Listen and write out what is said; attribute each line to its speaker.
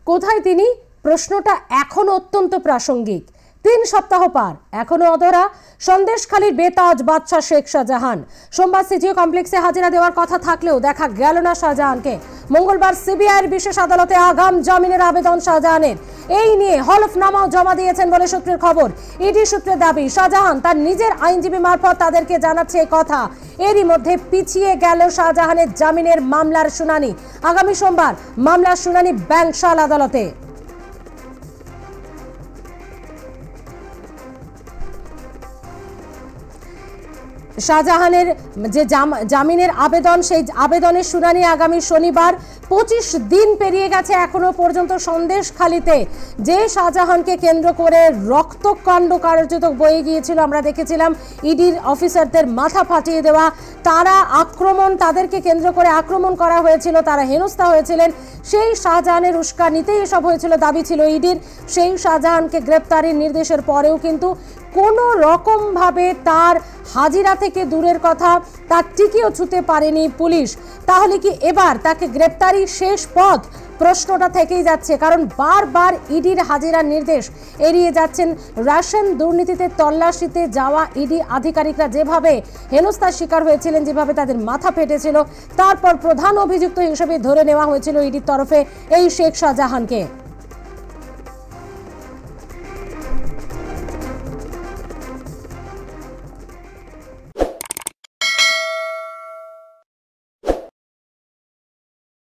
Speaker 1: কোথায় তিনি? প্রশ্নটা এখন অত্যন্ত প্রাসঙ্গিক। 3 সপ্তাহ পার, এখনো অধরা সন্দেশখালীর বেতাজ বাদশা শেখ শাহজাহান। সোমবার সিটিও কমপ্লেক্সে হাজিরা দেওয়ার কথা থাকলেও দেখা গেল না শাহজাহানকে। মঙ্গলবার সিবিআইয়ের বিশেষ আদালতে আগাম জামিনের আবেদন শাহজাহানের। এই নিয়ে হলফনামাও জমা দিয়েছেন বলে সূত্রের খবর। ইডি সূত্রের দাবি, শাহজাহান তার নিজের আইনজীবী মারফত তাদেরকে জানাচ্ছে এই কথা। এরই মধ্যে পিছিয়ে গেল শাহজাহানের জামিনের মামলার শুনানি। আগামী সোমবার মামলার শুনানি ব্যাংশাল আদালতে। শাহজাহানের যে জামিনের আবেদন, সেই আবেদনের শুনানি আগামী শনিবার। 25 দিন পেরিয়ে গেছে, এখনো পর্যন্ত সন্দেশখালীতে যে শাহজাহানকে কেন্দ্র করে রক্তকাণ্ড কার্যত বয়ে গিয়েছিল, আমরা দেখেছিলাম ইডির অফিসারদের মাথা ফাটিয়ে দেওয়া, তারা আক্রমণ, তাদেরকে কেন্দ্র করে আক্রমণ করা হয়েছিল, তারা হেনস্থা হয়েছিলেন। সেই শাহজাহানের উস্কানিতেই এসব হয়েছিল, দাবি ছিল ইডির। সেই শাহজাহানকে গ্রেপ্তারের নির্দেশের পরেও কিন্তু কোনো রকমভাবে তার হাজিরা থেকে দূরের কথা, তার টিকিও ছুঁতে পারেনি পুলিশ। তাহলে কি এবার তাকে গ্রেপ্তারি শেষ পথ? প্রশ্নটা থেকেই যাচ্ছে, কারণ বারবার ইডির হাজিরার নির্দেশ এড়িয়ে যাচ্ছেন। রেশন দুর্নীতিতে তল্লাশিতে যাওয়া ইডি আধিকারিকরা যেভাবে হেনস্থার শিকার হয়েছিলেন, যেভাবে তাদের মাথা ফেটেছিল, তারপর প্রধান অভিযুক্ত হিসেবে ধরে নেওয়া হয়েছিল ইডির তরফে এই শেখ শাহজাহানকে।